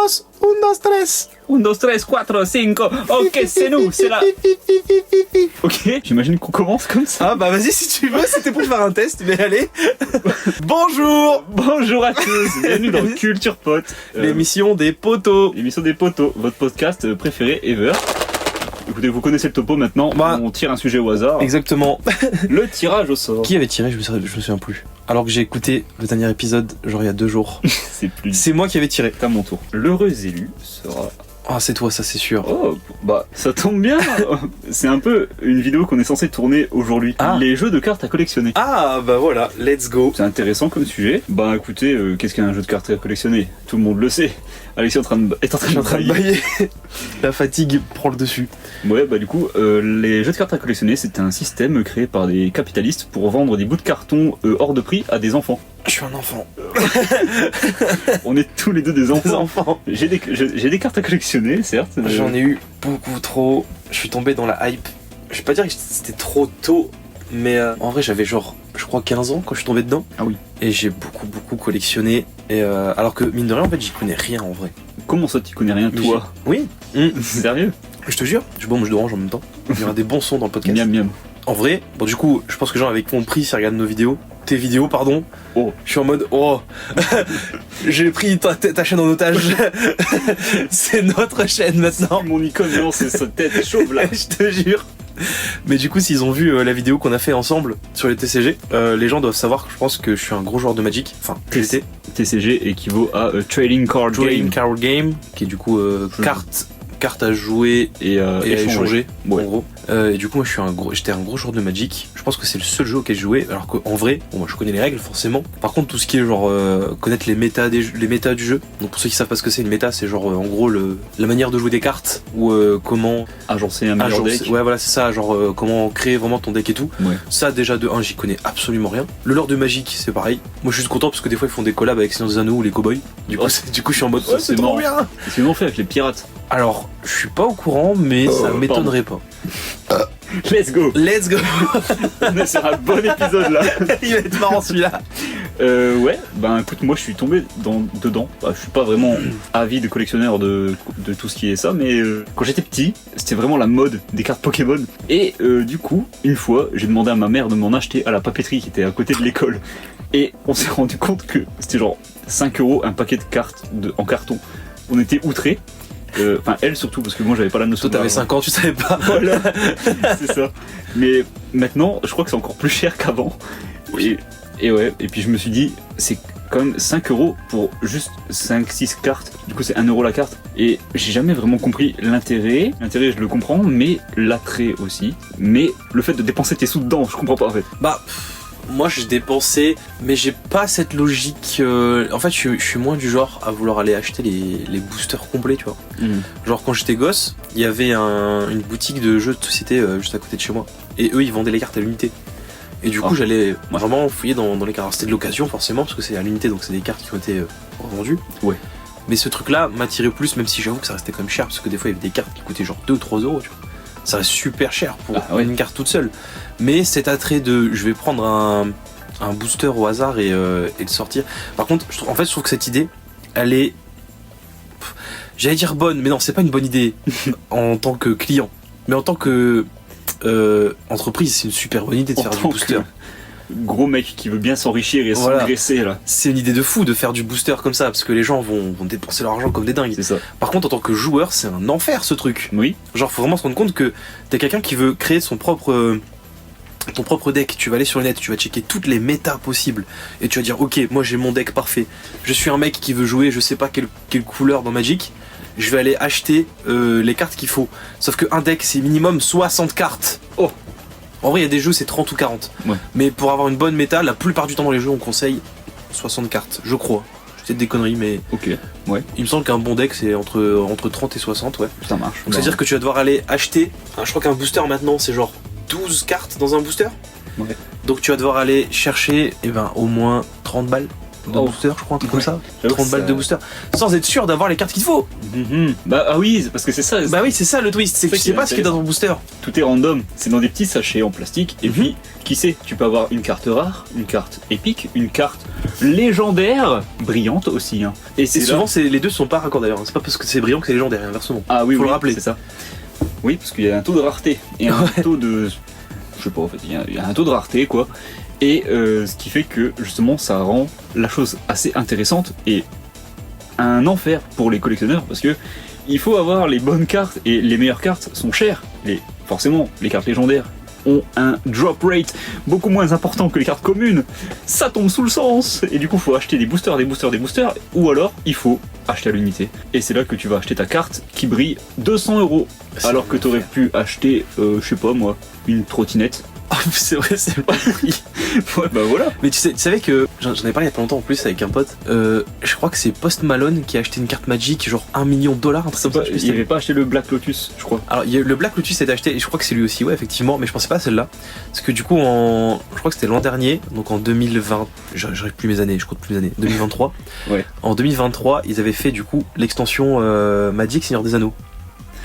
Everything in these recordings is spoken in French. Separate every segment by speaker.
Speaker 1: dos, un, dos, tres.
Speaker 2: 1, 2, 3, 4, 5. Ok, c'est nous, c'est là. Ok, j'imagine qu'on commence comme ça.
Speaker 1: Ah bah vas-y si tu veux, c'était pour faire un test, mais allez. Bonjour.
Speaker 2: Bonjour à tous, bienvenue dans Culture Pot.
Speaker 1: L'émission des poteaux.
Speaker 2: L'émission des poteaux, votre podcast préféré ever. Écoutez, vous connaissez le topo maintenant, on tire un sujet au hasard.
Speaker 1: Exactement.
Speaker 2: Le tirage au sort.
Speaker 1: Qui avait tiré? Je me souviens plus. Alors que j'ai écouté le dernier épisode, genre il y a 2 jours. C'est moi qui avais tiré.
Speaker 2: C'est à mon tour. L'heureux élu sera...
Speaker 1: Ah c'est toi, ça c'est sûr.
Speaker 2: Oh, bah ça tombe bien. C'est un peu une vidéo qu'on est censé tourner aujourd'hui.
Speaker 1: Ah.
Speaker 2: Les jeux de cartes à collectionner.
Speaker 1: Ah bah voilà, let's go.
Speaker 2: C'est intéressant comme sujet. Bah écoutez, qu'est-ce qu'un jeu de cartes à collectionner? Tout le monde le sait. Alexis est en train de
Speaker 1: bailler. La fatigue prend le dessus.
Speaker 2: Ouais, bah du coup, les jeux de cartes à collectionner, c'est un système créé par des capitalistes pour vendre des bouts de carton hors de prix à des enfants.
Speaker 1: Je suis un enfant.
Speaker 2: On est tous les deux des enfants. J'ai des cartes à collectionner, certes.
Speaker 1: J'en ai eu beaucoup trop. Je suis tombé dans la hype. Je vais pas dire que c'était trop tôt, mais en vrai j'avais genre, je crois 15 ans quand je suis tombé dedans.
Speaker 2: Ah oui.
Speaker 1: Et j'ai beaucoup collectionné. Et alors que mine de rien, en fait, j'y connais rien en vrai.
Speaker 2: Comment ça, tu connais rien, toi?
Speaker 1: Oui.
Speaker 2: Sérieux?
Speaker 1: Je te jure. Je bois mon jus d'orange en même temps. Il y aura des bons sons dans le podcast.
Speaker 2: Miam miam.
Speaker 1: En vrai, bon du coup, je pense que les gens avaient compris s'ils regardent nos vidéos. Tes vidéos, pardon.
Speaker 2: Oh.
Speaker 1: Je suis en mode, oh. J'ai pris ta chaîne en otage. C'est notre chaîne maintenant.
Speaker 2: Mon icône, non, c'est sa tête chauve là.
Speaker 1: Je te jure. Mais du coup, s'ils ont vu la vidéo qu'on a fait ensemble sur les TCG, les gens doivent savoir que je pense que je suis un gros joueur de Magic. Enfin, TCG.
Speaker 2: TCG équivaut à Trading Card Game,
Speaker 1: qui est du coup cartes à jouer et à échanger,
Speaker 2: ouais.
Speaker 1: En gros. Et du coup, moi, j'étais un gros joueur de Magic. Je pense que c'est le seul jeu auquel je jouais. Alors qu'en vrai, bon, moi, je connais les règles forcément. Par contre, tout ce qui est genre connaître les méta du jeu. Donc pour ceux qui savent pas ce que c'est une méta, c'est genre en gros la manière de jouer des cartes ou comment
Speaker 2: agencer un meilleur deck.
Speaker 1: Ouais, voilà, c'est ça. Genre comment créer vraiment ton deck et tout.
Speaker 2: Ouais.
Speaker 1: Ça, déjà de 1, j'y connais absolument rien. Le lore de Magic, c'est pareil. Moi, je suis content parce que des fois, ils font des collabs avec Seigneur des Anneaux ou les Cowboys. Du coup, je suis en mode
Speaker 2: c'est trop bien. C'est bon fait avec les pirates.
Speaker 1: Alors, je suis pas au courant, mais ça m'étonnerait pas.
Speaker 2: Let's go.
Speaker 1: On
Speaker 2: est sur un bon épisode là.
Speaker 1: Il va être marrant celui-là.
Speaker 2: Ouais, ben écoute, moi je suis tombé dedans. Bah, je suis pas vraiment avide collectionneur de tout ce qui est ça, mais quand j'étais petit, c'était vraiment la mode des cartes Pokémon. Et du coup, une fois, j'ai demandé à ma mère de m'en acheter à la papeterie qui était à côté de l'école. Et on s'est rendu compte que c'était genre 5 € un paquet de cartes en carton. On était outrés. Enfin, elle surtout, parce que moi j'avais pas la notion.
Speaker 1: Toi t'avais 5 ans, tu savais pas.
Speaker 2: Voilà, c'est ça. Mais maintenant, je crois que c'est encore plus cher qu'avant.
Speaker 1: Oui.
Speaker 2: Et ouais, et puis je me suis dit, c'est quand même 5 € pour juste 5-6 cartes. Du coup, c'est 1 € la carte. Et j'ai jamais vraiment compris l'intérêt. L'intérêt, je le comprends, mais l'attrait aussi. Mais le fait de dépenser tes sous dedans, je comprends pas en fait.
Speaker 1: Bah. Moi j'ai dépensé, mais j'ai pas cette logique. En fait, je suis moins du genre à vouloir aller acheter les boosters complets, tu vois. Genre quand j'étais gosse, il y avait une boutique de jeux de société juste à côté de chez moi. Et eux, ils vendaient les cartes à l'unité. Et du coup, j'allais vraiment fouiller dans les cartes. Alors, c'était de l'occasion forcément, parce que c'est à l'unité, donc c'est des cartes qui ont été revendues.
Speaker 2: Ouais.
Speaker 1: Mais ce truc-là m'attirait plus, même si j'avoue que ça restait quand même cher, parce que des fois, il y avait des cartes qui coûtaient genre 2 ou 3 €, tu vois. Ça reste super cher pour une carte toute seule. Mais cet attrait de je vais prendre un booster au hasard et le sortir. Par contre, je trouve que cette idée, elle est. J'allais dire bonne, mais non, c'est pas une bonne idée en tant que client. Mais en tant que entreprise, c'est une super bonne idée de faire du booster.
Speaker 2: Gros mec qui veut bien s'enrichir et s'engraisser là.
Speaker 1: C'est une idée de fou de faire du booster comme ça, parce que les gens vont dépenser leur argent comme des dingues.
Speaker 2: C'est ça.
Speaker 1: Par contre, en tant que joueur, c'est un enfer ce truc.
Speaker 2: Oui.
Speaker 1: Genre, faut vraiment se rendre compte que t'es quelqu'un qui veut créer ton propre deck. Tu vas aller sur le net, tu vas checker toutes les méta possibles et tu vas dire ok, moi j'ai mon deck parfait. Je suis un mec qui veut jouer, je sais pas quelle couleur dans Magic. Je vais aller acheter les cartes qu'il faut. Sauf qu'un deck, c'est minimum 60 cartes. Oh. En vrai, il y a des jeux, c'est 30 ou 40. Ouais. Mais pour avoir une bonne méta, la plupart du temps dans les jeux, on conseille 60 cartes, je crois. Je sais des conneries, mais.
Speaker 2: Ok, ouais.
Speaker 1: Il me semble qu'un bon deck, c'est entre 30 et 60, ouais.
Speaker 2: Ça marche.
Speaker 1: Donc, c'est-à-dire que tu vas devoir aller acheter. Je crois qu'un booster maintenant, c'est genre 12 cartes dans un booster.
Speaker 2: Ouais.
Speaker 1: Donc, tu vas devoir aller chercher au moins 30 balles de booster, je crois, un truc comme ça.
Speaker 2: J'avoue
Speaker 1: 30
Speaker 2: que
Speaker 1: balles
Speaker 2: ça-
Speaker 1: de booster. Sans être sûr d'avoir les cartes qu'il te faut.
Speaker 2: Bah ah oui, c'est parce que c'est ça.
Speaker 1: Bah oui, c'est ça le twist, c'est que
Speaker 2: C'est
Speaker 1: tu
Speaker 2: ça
Speaker 1: sais pas
Speaker 2: qui
Speaker 1: ce
Speaker 2: est
Speaker 1: qu'il y a dans ton booster.
Speaker 2: Tout est random, c'est dans des petits sachets en plastique. Et puis, qui sait, tu peux avoir une carte rare, une carte épique, une carte légendaire, brillante aussi. Hein. Et
Speaker 1: Et
Speaker 2: c'est là-
Speaker 1: souvent, les deux sont pas raccords d'ailleurs. C'est pas parce que c'est brillant que c'est légendaire, inversement.
Speaker 2: Ah oui,
Speaker 1: faut
Speaker 2: oui,
Speaker 1: le rappeler.
Speaker 2: c'est ça. Oui, parce qu'il y a un taux de rareté et un taux de, je sais pas en fait, il y a un taux de rareté quoi. Et ce qui fait que justement, ça rend la chose assez intéressante et un enfer pour les collectionneurs parce que il faut avoir les bonnes cartes et les meilleures cartes sont chères. Forcément, les cartes légendaires ont un drop rate beaucoup moins important que les cartes communes. Ça tombe sous le sens et du coup, il faut acheter des boosters, ou alors il faut acheter à l'unité. Et c'est là que tu vas acheter ta carte qui brille 200 €.
Speaker 1: C'est
Speaker 2: Alors que tu aurais pu acheter, je sais pas moi, une trottinette.
Speaker 1: Ah, c'est vrai, c'est pas pris.
Speaker 2: Ouais, bah voilà.
Speaker 1: Mais tu savais que j'en ai parlé il y a pas longtemps en plus avec un pote. Je crois que c'est Post Malone qui a acheté une carte Magic, genre 1 million de dollars, un truc comme ça.
Speaker 2: Il avait pas acheté le Black Lotus, je crois.
Speaker 1: Alors le Black Lotus est acheté et je crois que c'est lui aussi, ouais, effectivement, mais je pensais pas à celle-là. Parce que du coup, je crois que c'était l'an dernier, donc en 2020, j'arrive plus mes années, je compte plus mes années, 2023.
Speaker 2: Ouais.
Speaker 1: En 2023, ils avaient fait du coup l'extension Magic Seigneur des Anneaux.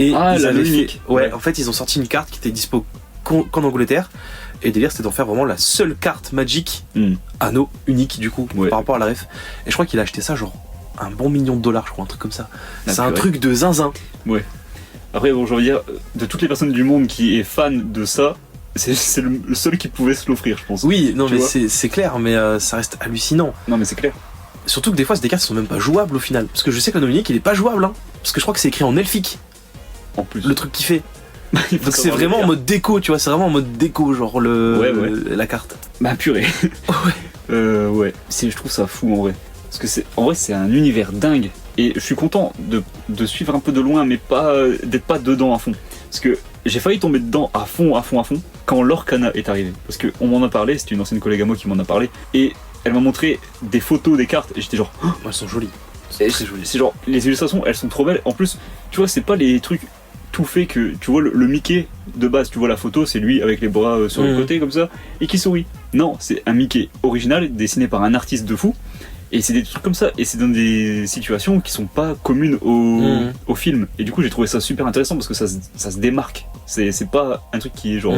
Speaker 1: Et
Speaker 2: Ah,
Speaker 1: ils
Speaker 2: la
Speaker 1: avaient
Speaker 2: unique.
Speaker 1: fait, ouais,
Speaker 2: Ouais.
Speaker 1: en fait, ils ont sorti une carte qui était dispo qu'en Angleterre. Et le délire, c'était d'en faire vraiment la seule carte Magic anneau unique du coup
Speaker 2: Ouais.
Speaker 1: par rapport à la ref. Et je crois qu'il a acheté ça genre un bon million de dollars, je crois, un truc comme ça.
Speaker 2: Ah,
Speaker 1: C'est un
Speaker 2: purée.
Speaker 1: truc de zinzin.
Speaker 2: Après, bon, j'ai envie de dire, de toutes les personnes du monde qui est fan de ça, c'est le seul qui pouvait se l'offrir, je pense.
Speaker 1: Oui, non
Speaker 2: Tu
Speaker 1: mais
Speaker 2: vois.
Speaker 1: c'est clair, mais ça reste hallucinant.
Speaker 2: Non, mais c'est clair.
Speaker 1: Surtout que des fois, c'est des cartes qui sont même pas jouables au final. Parce que je sais que l'anneau unique, il est pas jouable, hein. Parce que je crois que c'est écrit en elfique,
Speaker 2: En plus.
Speaker 1: le truc qu'il fait.
Speaker 2: Il faut
Speaker 1: Donc c'est
Speaker 2: savoir le
Speaker 1: vraiment en
Speaker 2: lire.
Speaker 1: mode déco, tu vois, c'est vraiment en mode déco, genre la carte.
Speaker 2: Bah purée.
Speaker 1: Ouais.
Speaker 2: Ouais. Je trouve ça fou en vrai. Parce que en vrai, c'est un univers dingue. Et je suis content de suivre un peu de loin, mais pas d'être pas dedans à fond. Parce que j'ai failli tomber dedans à fond, quand l'Orcana est arrivé. Parce qu'on m'en a parlé, c'était une ancienne collègue à moi qui m'en a parlé. Et elle m'a montré des photos des cartes. Et j'étais genre,
Speaker 1: Ouais, elles sont jolies.
Speaker 2: Et
Speaker 1: Très jolies.
Speaker 2: c'est genre, les illustrations, elles sont trop belles. En plus, tu vois, c'est pas les trucs tout faits que, tu vois, le Mickey de base, tu vois la photo, c'est lui avec les bras sur le côté comme ça, et qui sourit. Non, c'est un Mickey original, dessiné par un artiste de fou. Et c'est des trucs comme ça, et c'est dans des situations qui sont pas communes au film. Et du coup, j'ai trouvé ça super intéressant parce que ça se démarque. C'est pas un truc qui est genre.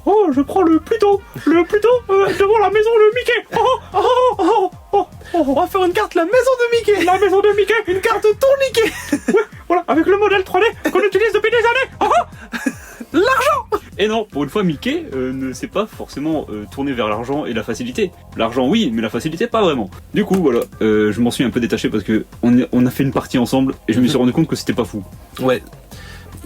Speaker 2: Oh, je prends le Pluton devant la maison de Mickey.
Speaker 1: On va faire une carte la maison de Mickey.
Speaker 2: La maison de Mickey.
Speaker 1: Une carte ton Mickey.
Speaker 2: Voilà, avec le modèle 3D qu'on utilise depuis des années. L'argent. Et non, pour une fois, Mickey ne s'est pas forcément tourné vers l'argent et la facilité. L'argent, oui, mais la facilité, pas vraiment. Du coup, voilà, je m'en suis un peu détaché parce que on a fait une partie ensemble et je me suis rendu compte que c'était pas fou.
Speaker 1: Ouais.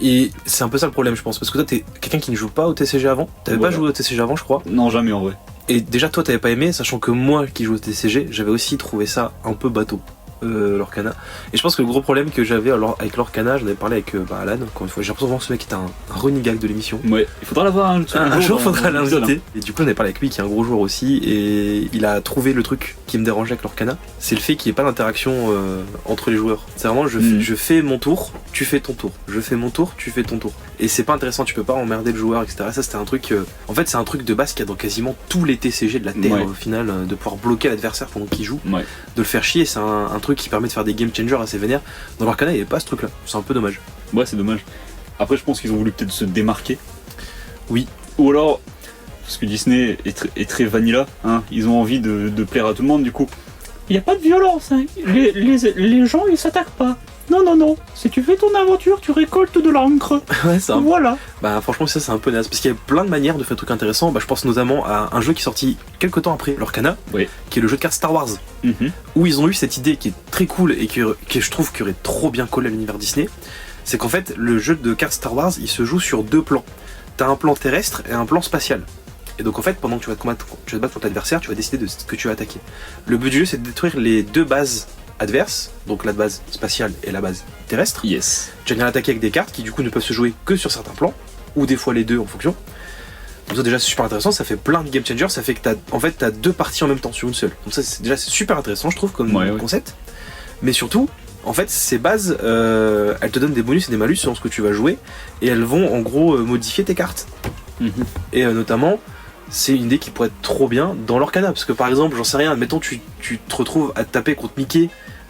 Speaker 1: Et c'est un peu ça le problème, je pense, parce que toi, t'es quelqu'un qui ne joue pas au TCG avant. T'avais
Speaker 2: Voilà.
Speaker 1: pas joué au TCG avant, je crois.
Speaker 2: Non, jamais en vrai.
Speaker 1: Et déjà, toi, t'avais pas aimé, sachant que moi, qui joue au TCG, j'avais aussi trouvé ça un peu bateau, l'Orcana. Et je pense que le gros problème que j'avais avec l'Orcana, j'en avais parlé avec Alan, encore une fois, j'ai l'impression que ce mec était un running gag de l'émission.
Speaker 2: Ouais, il faudra l'avoir
Speaker 1: Un jour, faudra
Speaker 2: dans l'épisode,
Speaker 1: l'inviter. Et du coup, on avait parlé avec lui, qui est un gros joueur aussi, et il a trouvé le truc qui me dérangeait avec l'Orcana, c'est le fait qu'il n'y ait pas d'interaction entre les joueurs. C'est vraiment, je fais mon tour, tu fais ton tour. Je fais mon tour, tu fais ton tour. Et c'est pas intéressant, tu peux pas emmerder le joueur, etc. Ça, c'était un truc. En fait, c'est un truc de base qu'il y a dans quasiment tous les TCG de la Terre,
Speaker 2: Ouais.
Speaker 1: au final, de pouvoir bloquer l'adversaire pendant qu'il joue,
Speaker 2: Ouais.
Speaker 1: de le faire chier. C'est un truc qui permet de faire des game changers assez vénères. Dans l'Orcana, il n'y avait pas ce truc-là. C'est un peu dommage.
Speaker 2: Ouais, c'est dommage. Après, je pense qu'ils ont voulu peut-être se démarquer.
Speaker 1: Oui.
Speaker 2: Ou alors, parce que Disney est très vanilla, hein, ils ont envie de plaire à tout le monde, du coup. Il n'y a pas de violence, hein. Les gens, ils s'attaquent pas. Non. Si tu fais ton aventure, tu récoltes de l'encre.
Speaker 1: Ouais, c'est un
Speaker 2: Voilà.
Speaker 1: Bah franchement ça c'est un peu naze parce qu'il y a plein de manières de faire des trucs intéressants. Bah je pense notamment à un jeu qui est sorti quelques temps après l'Orcana,
Speaker 2: Oui.
Speaker 1: qui est le jeu de cartes Star Wars, où ils ont eu cette idée qui est très cool et qui je trouve qui aurait trop bien collé à l'univers Disney. C'est qu'en fait le jeu de cartes Star Wars il se joue sur deux plans. T'as un plan terrestre et un plan spatial. Et donc en fait pendant que tu vas te battre contre l'adversaire, tu vas décider de ce que tu vas attaquer. Le but du jeu c'est de détruire les deux bases adverses, donc la base spatiale et la base terrestre.
Speaker 2: Yes.
Speaker 1: Tu vas venir attaquer avec des cartes qui du coup ne peuvent se jouer que sur certains plans, ou des fois les deux en fonction. Donc ça déjà c'est super intéressant, ça fait plein de game changers, ça fait que t'as deux parties en même temps sur une seule. Donc ça c'est super intéressant je trouve comme concept. Mais surtout, en fait ces bases, elles te donnent des bonus et des malus selon ce que tu vas jouer, et elles vont en gros modifier tes cartes. Et notamment, c'est une idée qui pourrait être trop bien dans l'Orcana. Parce que par exemple, j'en sais rien, admettons tu te retrouves à te taper contre Mickey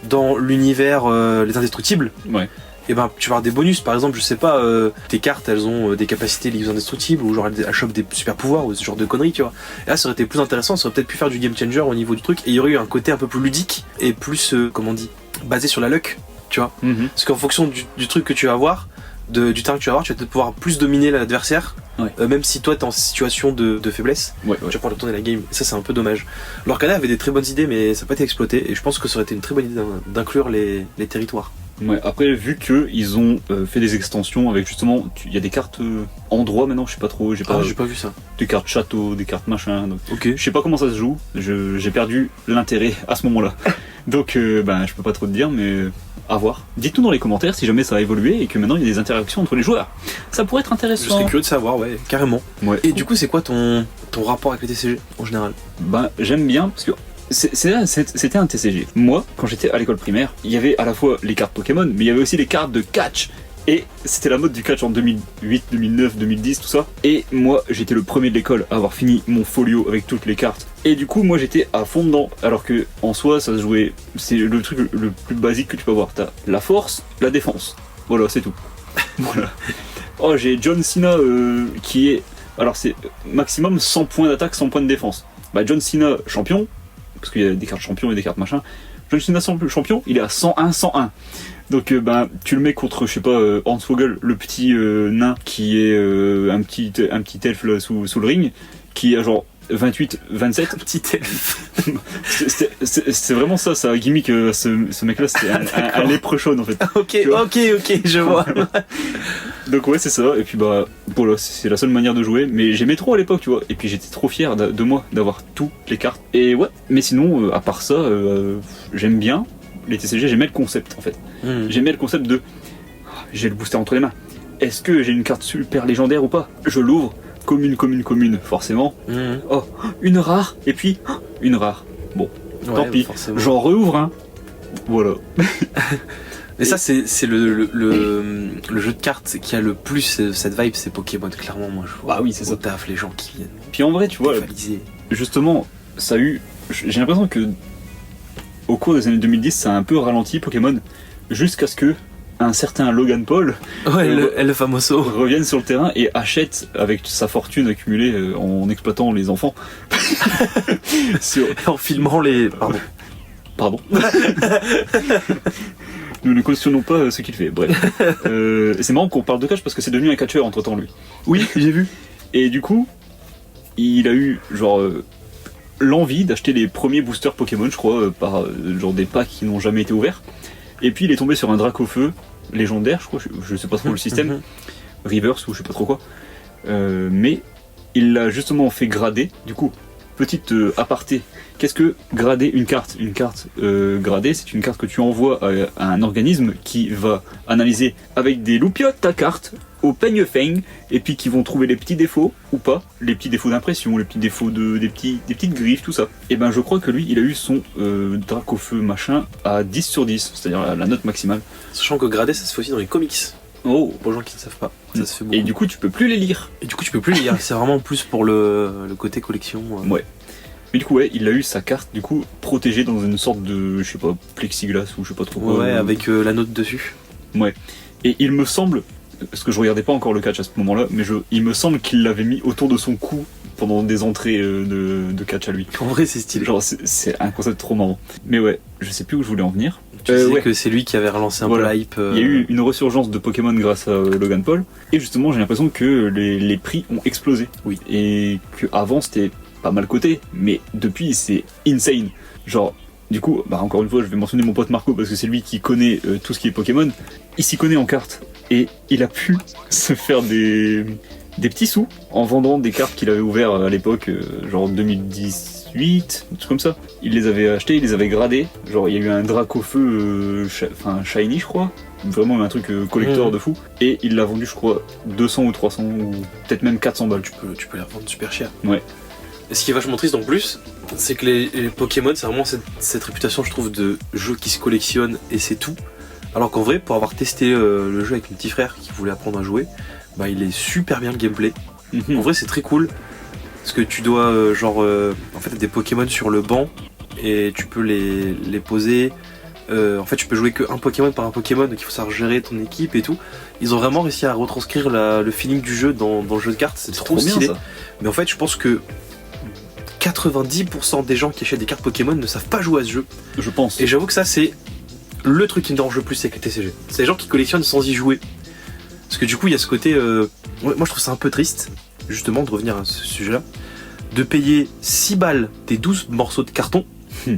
Speaker 1: dans l'univers Les Indestructibles.
Speaker 2: Ouais.
Speaker 1: Et ben tu vas avoir des bonus, par exemple, je sais pas, tes cartes elles ont des capacités liées aux indestructibles, ou genre elles chopent des super pouvoirs, ou ce genre de conneries, tu vois. Et là ça aurait été plus intéressant, ça aurait peut-être pu faire du game changer au niveau du truc, et il y aurait eu un côté un peu plus ludique, et plus, comment on dit, basé sur la luck, tu vois. Parce qu'en fonction du truc que tu vas avoir, du terrain que tu vas avoir, tu vas peut-être pouvoir plus dominer l'adversaire, même si toi t'es en situation de faiblesse, tu vas pouvoir retourner la game, et ça c'est un peu dommage. L'Orcana avait des très bonnes idées, mais ça n'a pas été exploité, et je pense que ça aurait été une très bonne idée d'inclure les territoires.
Speaker 2: Ouais, après, vu qu'ils ont fait des extensions avec justement, il y a des cartes endroits maintenant, je sais pas trop, j'ai pas
Speaker 1: vu ça.
Speaker 2: Des cartes château, des cartes machin, donc
Speaker 1: ok.
Speaker 2: Je sais pas comment ça se joue, j'ai perdu l'intérêt à ce moment-là. Donc, je peux pas trop te dire, mais à voir. Dites-nous dans les commentaires si jamais ça a évolué et que maintenant il y a des interactions entre les joueurs. Ça pourrait être intéressant.
Speaker 1: Je serais curieux de savoir, ouais, carrément.
Speaker 2: Ouais.
Speaker 1: Et du coup, c'est quoi ton rapport avec les TCG en général?
Speaker 2: J'aime bien parce que c'était un TCG. Moi, quand j'étais à l'école primaire, il y avait à la fois les cartes Pokémon, mais il y avait aussi les cartes de catch. Et c'était la mode du catch en 2008, 2009, 2010, tout ça. Et moi, j'étais le premier de l'école à avoir fini mon folio avec toutes les cartes. Et du coup, moi, j'étais à fond dedans. Alors que, en soi, ça se jouait... C'est le truc le plus basique que tu peux avoir. T'as la force, la défense. Voilà, c'est tout. Voilà. Oh, j'ai John Cena qui est... Alors, c'est maximum 100 points d'attaque, 100 points de défense. John Cena, champion... Parce qu'il y a des cartes champions et des cartes machin. John Cena champion, il est à 101. Donc tu le mets contre, je sais pas, Hornswoggle, le petit nain qui est un petit elfe là, sous le ring, qui a genre 28, 27.
Speaker 1: Un petit elfe.
Speaker 2: C'est vraiment ça, sa gimmick, ce mec là, c'était un léprechaun en fait.
Speaker 1: Ok, je vois.
Speaker 2: Donc ouais, c'est ça, et puis voilà, c'est la seule manière de jouer, mais j'aimais trop à l'époque, tu vois, et puis j'étais trop fier de moi d'avoir toutes les cartes. Et ouais, mais sinon, à part ça, j'aime bien les TCG, j'aimais le concept en fait. J'aimais le concept de j'ai le booster entre les mains. Est-ce que j'ai une carte super légendaire ou pas? Je l'ouvre, commune, forcément. Oh, une rare, et puis une rare. Bon, tant pis, j'en rouvre un. Voilà.
Speaker 1: Mais ça, c'est le jeu de cartes qui a le plus cette vibe, c'est Pokémon, clairement. Moi, je vois.
Speaker 2: Oui, c'est ça.
Speaker 1: Taf, les gens qui viennent.
Speaker 2: Puis en vrai, tu vois, justement, ça a eu. J'ai l'impression que au cours des années 2010, ça a un peu ralenti Pokémon, jusqu'à ce que un certain Logan Paul,
Speaker 1: le famoso,
Speaker 2: revienne sur le terrain et achète avec sa fortune accumulée en exploitant les enfants.
Speaker 1: En filmant les. Pardon.
Speaker 2: Nous ne cautionnons pas ce qu'il fait, bref. C'est marrant qu'on parle de catch parce que c'est devenu un catcheur entre temps lui.
Speaker 1: Oui, j'ai vu.
Speaker 2: Et du coup, il a eu genre l'envie d'acheter les premiers boosters Pokémon, je crois, par genre des packs qui n'ont jamais été ouverts. Et puis il est tombé sur un Dracofeu légendaire, je crois, je sais pas trop le système, Reverse ou je sais pas trop quoi. Mais il l'a justement fait grader, du coup. Petite aparté, qu'est-ce que grader une carte? Une carte gradée, c'est une carte que tu envoies à un organisme qui va analyser avec des loupiottes ta carte au peigne feigne, et puis qui vont trouver les petits défauts ou pas, les petits défauts d'impression, les petits défauts des petites griffes, tout ça. Et je crois que lui, il a eu son Dracofeu machin à 10 sur 10, c'est-à-dire la note maximale.
Speaker 1: Sachant que grader, ça se fait aussi dans les comics.
Speaker 2: Oh,
Speaker 1: pour les gens qui ne savent pas, ça se fait beaucoup.
Speaker 2: Et du coup, tu peux plus les lire.
Speaker 1: C'est vraiment plus pour le côté collection.
Speaker 2: Ouais. Mais du coup, ouais, il a eu sa carte, du coup, protégée dans une sorte de, je sais pas, plexiglas ou je sais pas trop quoi.
Speaker 1: Ouais, avec la note dessus.
Speaker 2: Ouais. Et il me semble, parce que je regardais pas encore le catch à ce moment-là, mais il me semble qu'il l'avait mis autour de son cou pendant des entrées de catch à lui.
Speaker 1: En vrai, c'est stylé.
Speaker 2: Genre, c'est un concept trop marrant. Mais ouais, je sais plus où je voulais en venir.
Speaker 1: Tu sais que c'est lui qui avait relancé un peu la hype.
Speaker 2: Il y a eu une resurgence de Pokémon grâce à Logan Paul. Et justement, j'ai l'impression que les prix ont explosé.
Speaker 1: Oui.
Speaker 2: Et qu'avant, c'était pas mal coté. Mais depuis, c'est insane. Genre, du coup, encore une fois, je vais mentionner mon pote Marco parce que c'est lui qui connaît tout ce qui est Pokémon. Il s'y connaît en cartes. Et il a pu se faire des petits sous en vendant des cartes qu'il avait ouvertes à l'époque, genre 2018, un truc comme ça. Il les avait achetées, il les avait gradées. Genre, il y a eu un Dracofeu shiny, je crois. Vraiment un truc collector de fou. Et il l'a vendu, je crois, 200 ou 300 ou peut-être même 400 balles.
Speaker 1: Tu peux les revendre super cher.
Speaker 2: Ouais.
Speaker 1: Et ce qui est vachement triste en plus, c'est que les Pokémon, c'est vraiment cette réputation, je trouve, de jeu qui se collectionne et c'est tout. Alors qu'en vrai, pour avoir testé le jeu avec mon petit frère qui voulait apprendre à jouer, il est super bien le gameplay. En vrai, c'est très cool. Parce que tu dois en fait t'as des Pokémon sur le banc et tu peux les poser. En fait tu peux jouer que un Pokémon par un Pokémon, donc il faut savoir gérer ton équipe et tout. Ils ont vraiment réussi à retranscrire le feeling du jeu dans le jeu de cartes, c'est trop
Speaker 2: bien,
Speaker 1: stylé.
Speaker 2: ça.
Speaker 1: Mais en fait je pense que 90% des gens qui achètent des cartes Pokémon ne savent pas jouer à ce jeu.
Speaker 2: Je pense.
Speaker 1: Et j'avoue que ça c'est le truc qui me dérange le plus avec les TCG. C'est les gens qui collectionnent sans y jouer. Parce que du coup il y a ce côté... moi je trouve ça un peu triste, justement, de revenir à ce sujet-là, de payer 6 balles tes 12 morceaux de carton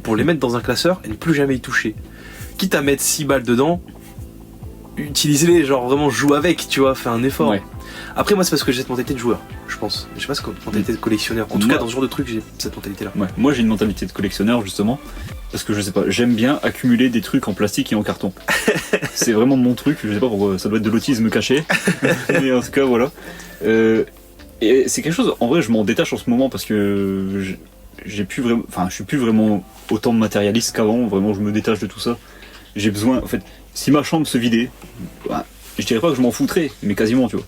Speaker 1: pour les mettre dans un classeur et ne plus jamais y toucher. Quitte à mettre 6 balles dedans, utilisez-les, genre vraiment joue avec, tu vois, fais un effort.
Speaker 2: Ouais.
Speaker 1: Après moi c'est parce que j'ai cette mentalité de joueur, je pense. Je sais pas ce que mentalité de collectionneur. En tout
Speaker 2: Moi-
Speaker 1: cas dans ce genre de truc j'ai cette mentalité-là.
Speaker 2: Ouais. Moi j'ai une mentalité de collectionneur justement, parce que je sais pas, j'aime bien accumuler des trucs en plastique et en carton. C'est vraiment mon truc, je sais pas pourquoi, ça doit être de l'autisme caché, mais en tout cas voilà. Et c'est quelque chose, en vrai je m'en détache en ce moment parce que j'ai plus vraiment, enfin je suis plus vraiment autant matérialiste qu'avant, vraiment je me détache de tout ça. J'ai besoin, en fait, si ma chambre se vidait, bah, je dirais pas que je m'en foutrais, mais quasiment, tu vois.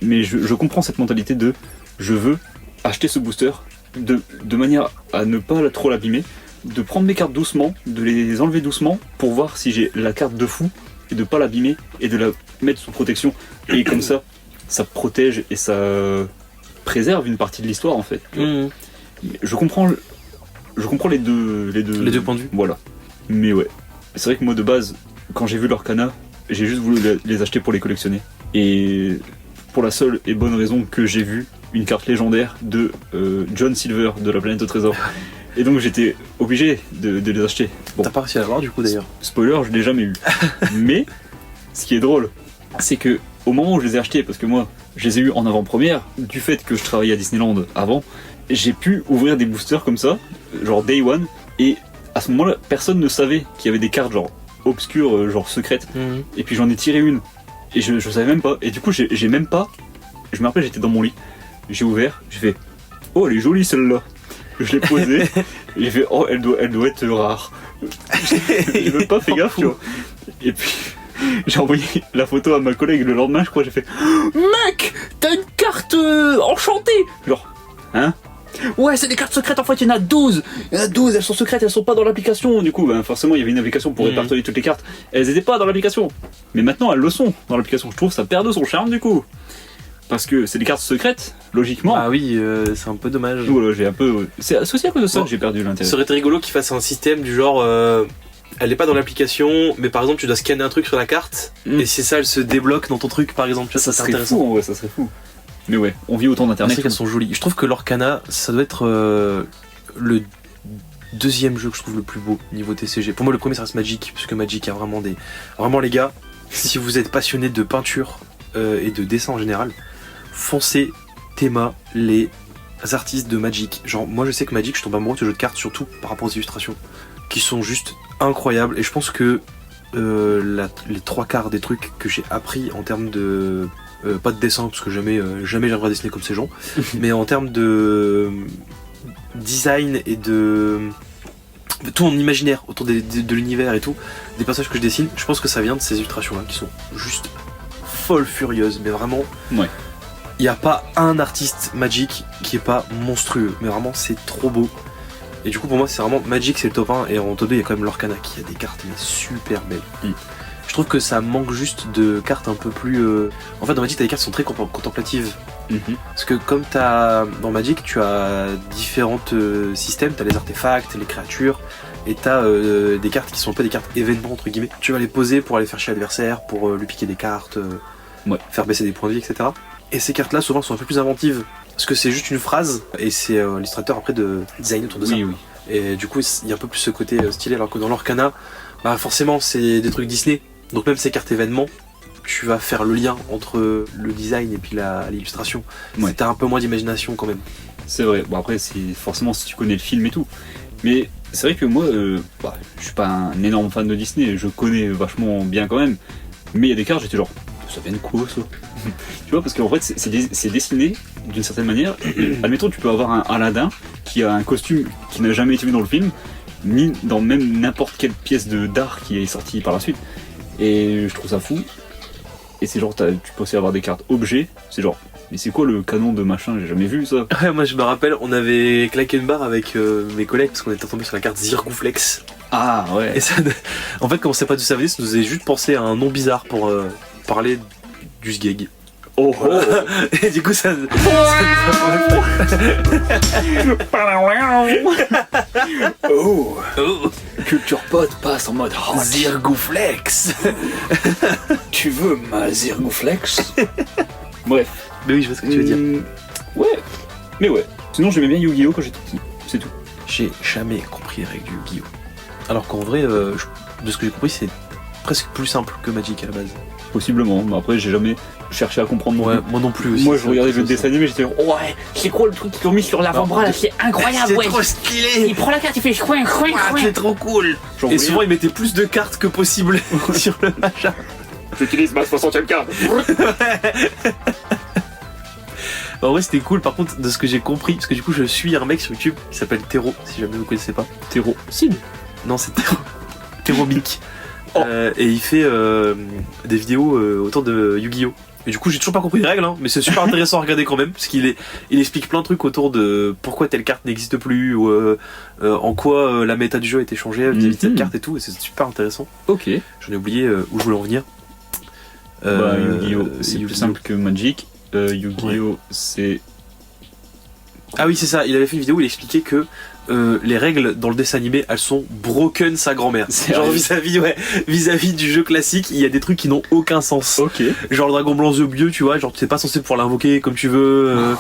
Speaker 2: Mais je comprends cette mentalité de je veux acheter ce booster de manière à ne pas trop l'abîmer, de prendre mes cartes doucement, de les enlever doucement pour voir si j'ai la carte de fou et de pas l'abîmer et de la mettre sous protection. Et comme ça protège et ça préserve une partie de l'histoire en fait. Je comprends les deux
Speaker 1: points de vue.
Speaker 2: Voilà. Mais ouais. C'est vrai que moi de base, quand j'ai vu l'Orcana, j'ai juste voulu les acheter pour les collectionner. Et pour la seule et bonne raison que j'ai vu une carte légendaire de John Silver de la planète au trésor. Et donc j'étais obligé de les acheter. Bon,
Speaker 1: T'as pas réussi à l'avoir du coup d'ailleurs.
Speaker 2: spoiler, je l'ai jamais eu. Mais ce qui est drôle, c'est que au moment où je les ai achetés, parce que moi je les ai eu en avant-première, du fait que je travaillais à Disneyland avant, j'ai pu ouvrir des boosters comme ça, genre Day One, et à ce moment-là, personne ne savait qu'il y avait des cartes genre obscures, genre secrètes. Et puis j'en ai tiré une, et je savais même pas. Et du coup, j'ai même pas. Je me rappelle, j'étais dans mon lit, j'ai ouvert, j'ai fait oh, elle est jolie celle-là. Je l'ai posée, j'ai fait oh, elle doit être rare. J'ai même pas fait gaffe, tu vois. Et puis. J'ai envoyé la photo à ma collègue le lendemain, je crois, j'ai fait mec, t'as une carte enchantée. Genre, hein? Ouais, c'est des cartes secrètes, en fait, il y en a 12. Il y en a 12, elles sont secrètes, elles sont pas dans l'application. Du coup, ben, forcément, il y avait une application pour répertorier toutes les cartes. Elles étaient pas dans l'application. Mais maintenant, elles le sont dans l'application. Je trouve que ça perd de son charme, du coup. Parce que c'est des cartes secrètes, logiquement.
Speaker 1: Ah oui, c'est un peu dommage.
Speaker 2: Voilà, j'ai un peu. C'est aussi à cause de ça que j'ai perdu l'intérêt.
Speaker 1: Ça aurait été rigolo qu'ils fassent un système du genre... elle est pas dans l'application, mais par exemple tu dois scanner un truc sur la carte, et c'est ça, elle se débloque dans ton truc par exemple. Tu vois,
Speaker 2: Ça
Speaker 1: c'est
Speaker 2: serait
Speaker 1: intéressant.
Speaker 2: fou, en vrai, ça serait fou. Mais ouais, on vit autant
Speaker 1: C'est
Speaker 2: d'internet.
Speaker 1: vrai qu'elles sont jolies. Je trouve que l'Orcana, ça doit être le deuxième jeu que je trouve le plus beau niveau TCG. Pour moi, le premier ça reste Magic, parce que Magic a vraiment des. Vraiment, les gars, si vous êtes passionné de peinture et de dessin en général, foncez Théma, les artistes de Magic. Genre, moi je sais que Magic, je tombe amoureux de ce jeu de cartes, surtout par rapport aux illustrations, qui sont juste incroyables. Et je pense que les trois quarts des trucs que j'ai appris en termes de. Pas de dessin, parce que jamais j'arriverai à dessiner comme ces gens, mais en termes de design et de tout en imaginaire autour de l'univers et tout, des passages que je dessine, je pense que ça vient de ces illustrations là qui sont juste folles furieuses, mais vraiment.
Speaker 2: Ouais.
Speaker 1: Il n'y a pas un artiste Magic qui est pas monstrueux, mais vraiment c'est trop beau. Et du coup pour moi c'est vraiment Magic, c'est le top 1, et en top 2 il y a quand même l'Orcana qui a des cartes mais super belles. Je trouve que ça manque juste de cartes un peu plus... En fait dans Magic t'as des cartes qui sont très contemplatives. Parce que comme dans Magic tu as différents systèmes, t'as les artefacts, les créatures, et t'as des cartes qui sont un peu des cartes événements entre guillemets. Tu vas les poser pour aller faire chez l'adversaire, pour lui piquer des cartes, faire baisser des points de vie, etc. Et ces cartes là souvent sont un peu plus inventives, parce que c'est juste une phrase, et c'est l'illustrateur après de design autour de ça.
Speaker 2: Oui.
Speaker 1: Et du coup il y a un peu plus ce côté stylé, alors que dans l'Orcana, bah forcément c'est des trucs Disney. Donc même ces cartes événements, tu vas faire le lien entre le design et puis l'illustration.
Speaker 2: Ouais.
Speaker 1: T'as un peu moins d'imagination quand même.
Speaker 2: C'est vrai, bon après c'est forcément si tu connais le film et tout. Mais c'est vrai que moi, je suis pas un énorme fan de Disney, je connais vachement bien quand même. Mais il y a des cartes, j'étais genre, ça vient de quoi ça? Tu vois, parce qu'en fait c'est dessiné d'une certaine manière. Admettons, tu peux avoir un Aladdin qui a un costume qui n'a jamais été vu dans le film, ni dans même n'importe quelle pièce d'art qui est sortie par la suite. Et je trouve ça fou. Et c'est genre, tu peux aussi avoir des cartes objets, c'est genre mais c'est quoi le canon de machin? J'ai jamais vu ça.
Speaker 1: Ouais, moi je me rappelle, on avait claqué une barre avec mes collègues parce qu'on était tombé sur la carte Zirgouflex.
Speaker 2: Ah ouais.
Speaker 1: Et ça, en fait, quand on sait pas d'où ça venait, ça nous faisait juste penser à un nom bizarre pour parler du sgeg.
Speaker 2: Oh, oh.
Speaker 1: Et du coup, ça.
Speaker 2: Oh.
Speaker 1: Oh,
Speaker 2: Culture Pod passe en mode rock.
Speaker 1: Zirgouflex.
Speaker 2: Tu veux ma Zirgouflex? Bref.
Speaker 1: Mais oui, je vois ce que tu veux dire.
Speaker 2: Ouais. Mais ouais. Sinon, j'aimais bien Yu-Gi-Oh quand j'étais petit. C'est tout.
Speaker 1: J'ai jamais compris les règles du Yu-Gi-Oh! Alors qu'en vrai, de ce que j'ai compris, c'est presque plus simple que Magic à la base.
Speaker 2: Possiblement, mais après, j'ai jamais cherché à comprendre non
Speaker 1: Ouais,
Speaker 2: plus.
Speaker 1: moi non plus aussi.
Speaker 2: Moi, je regardais le dessin animé, j'étais ouais, c'est quoi le truc qu'ils ont mis sur l'avant-bras là? C'est incroyable,
Speaker 1: C'est
Speaker 2: ouais.
Speaker 1: trop stylé!
Speaker 2: Il prend la carte, il fait chouin, chouin, chouin.
Speaker 1: C'est trop cool! Et souvent, ils mettaient plus de cartes que possible sur le machin.
Speaker 2: j'utilise ma 60ème carte.
Speaker 1: En vrai, c'était cool. Par contre, de ce que j'ai compris, parce que du coup, je suis un mec sur YouTube qui s'appelle Tero, si jamais vous connaissez pas.
Speaker 2: Tero. Sid.
Speaker 1: Non, c'est Tero. Tero Mick.
Speaker 2: Oh.
Speaker 1: Et il fait des vidéos autour de Yu-Gi-Oh! Et du coup, j'ai toujours pas compris les règles, hein, mais c'est super intéressant à regarder quand même, parce il explique plein de trucs autour de pourquoi telle carte n'existe plus, ou en quoi la méta du jeu a été changée vis-à-vis de cette carte et tout, et c'est super intéressant.
Speaker 2: Ok.
Speaker 1: J'en ai oublié où je voulais en venir.
Speaker 2: Yu-Gi-Oh! C'est
Speaker 1: Yu-Gi-Oh!
Speaker 2: plus simple que Magic. Yu-Gi-Oh! C'est.
Speaker 1: Ah oui, c'est ça, il avait fait une vidéo où il expliquait que les règles dans le dessin animé, elles sont broken sa grand-mère. Genre vis-à-vis du jeu classique, il y a des trucs qui n'ont aucun sens.
Speaker 2: Ok.
Speaker 1: Genre le dragon blanc The Bieu, tu vois, genre tu n'es pas censé pouvoir l'invoquer comme tu veux.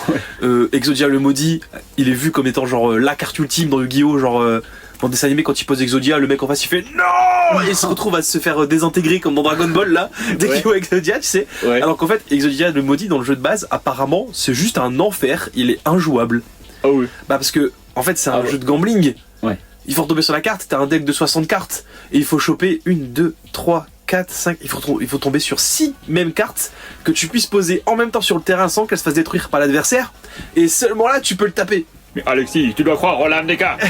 Speaker 1: Exodia le maudit, il est vu comme étant genre la carte ultime dans Yu-Gi-Oh! Genre dans le dessin animé, quand il pose Exodia, le mec en face il fait NON! Et il se retrouve à se faire désintégrer comme dans Dragon Ball là, dès qu'il voit Exodia, tu sais.
Speaker 2: Ouais.
Speaker 1: Alors qu'en fait, Exodia le maudit dans le jeu de base, apparemment, c'est juste un enfer, il est injouable.
Speaker 2: Ah oui.
Speaker 1: Bah parce que en fait c'est un jeu de gambling.
Speaker 2: Ouais.
Speaker 1: Il faut retomber sur la carte, t'as un deck de 60 cartes et il faut choper 1, 2, 3, 4, 5, il faut tomber sur 6 mêmes cartes que tu puisses poser en même temps sur le terrain sans qu'elles se fassent détruire par l'adversaire et seulement là tu peux le taper.
Speaker 2: Mais Alexis, tu dois croire en l'âme des cartes.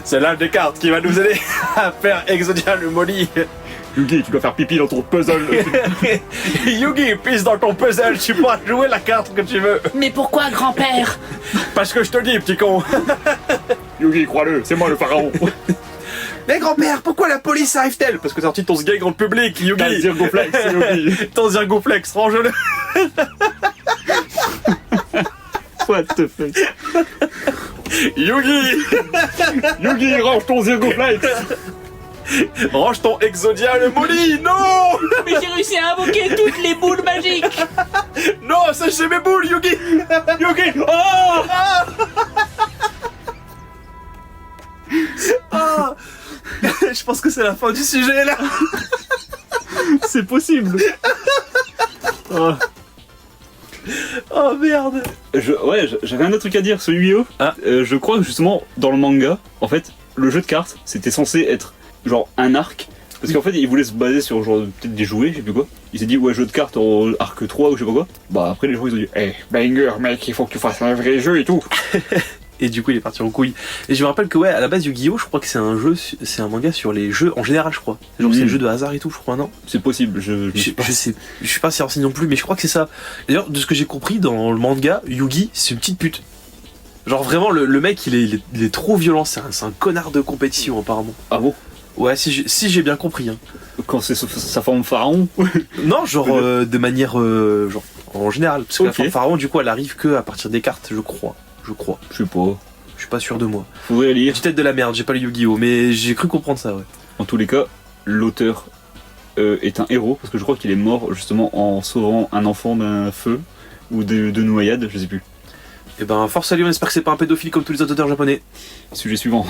Speaker 1: C'est l'âme des cartes qui va nous aider à faire Exodia le maudit.
Speaker 2: Yugi, tu dois faire pipi dans ton puzzle.
Speaker 1: Yugi, pisse dans ton puzzle, tu pourras jouer la carte que tu veux.
Speaker 3: Mais pourquoi, grand-père?
Speaker 1: Parce que je te dis, petit con.
Speaker 2: Yugi, crois-le, c'est moi le pharaon.
Speaker 1: Mais grand-père, pourquoi la police arrive-t-elle? Parce que t'as sorti ton sgeg en le public, Yugi.
Speaker 2: T'as le Zirgoflex, Yugi.
Speaker 1: Ton Zirgoflex, range-le.
Speaker 2: What the fuck?
Speaker 1: Yugi.
Speaker 2: Yugi, range ton Zirgoflex.
Speaker 1: Range ton Exodia le maudit. Non.
Speaker 3: Mais j'ai réussi à invoquer toutes les boules magiques.
Speaker 1: Non, ça c'est mes boules, Yugi.
Speaker 2: Yugi, oh.
Speaker 1: Ah. Je pense que c'est la fin du sujet là.
Speaker 2: C'est possible. Oh.
Speaker 1: Oh merde.
Speaker 2: J'avais un autre truc à dire sur Yu-Gi-Oh!
Speaker 1: Ah.
Speaker 2: Je crois que justement, dans le manga, en fait, le jeu de cartes, c'était censé être genre un arc. Parce qu'en fait, il voulait se baser sur genre peut-être des jouets, je sais plus quoi. Il s'est dit, ouais, jeu de cartes en arc 3 ou je sais pas quoi. Bah après, les gens ils ont dit, banger, mec, il faut que tu fasses un vrai jeu et tout.
Speaker 1: Et du coup, il est parti en couille. Et je me rappelle que ouais, à la base Yu-Gi-Oh, je crois que c'est un manga sur les jeux en général, je crois. Genre c'est le jeu de hasard et tout, je crois, non?
Speaker 2: C'est possible, je
Speaker 1: Je sais, je suis pas si renseigné non plus, mais je crois que c'est ça. D'ailleurs, de ce que j'ai compris dans le manga, Yugi, c'est une petite pute. Genre vraiment, le mec, il est trop violent, c'est un connard de compétition apparemment.
Speaker 2: Ah bon?
Speaker 1: Ouais, si j'ai bien compris. Hein.
Speaker 2: Quand c'est sa forme pharaon?
Speaker 1: Non, genre de manière genre en général, parce que la forme pharaon, du coup, elle arrive que à partir des cartes, je crois.
Speaker 2: Je sais pas.
Speaker 1: Je suis pas sûr de moi.
Speaker 2: Faudrait lire.
Speaker 1: J'ai peut-être de la merde, j'ai pas le Yu-Gi-Oh, mais j'ai cru comprendre ça, ouais.
Speaker 2: En tous les cas, l'auteur est un héros, parce que je crois qu'il est mort justement en sauvant un enfant d'un feu ou de noyade, je sais plus.
Speaker 1: Et ben, force à lui, on espère que c'est pas un pédophile comme tous les autres auteurs japonais.
Speaker 2: Sujet suivant.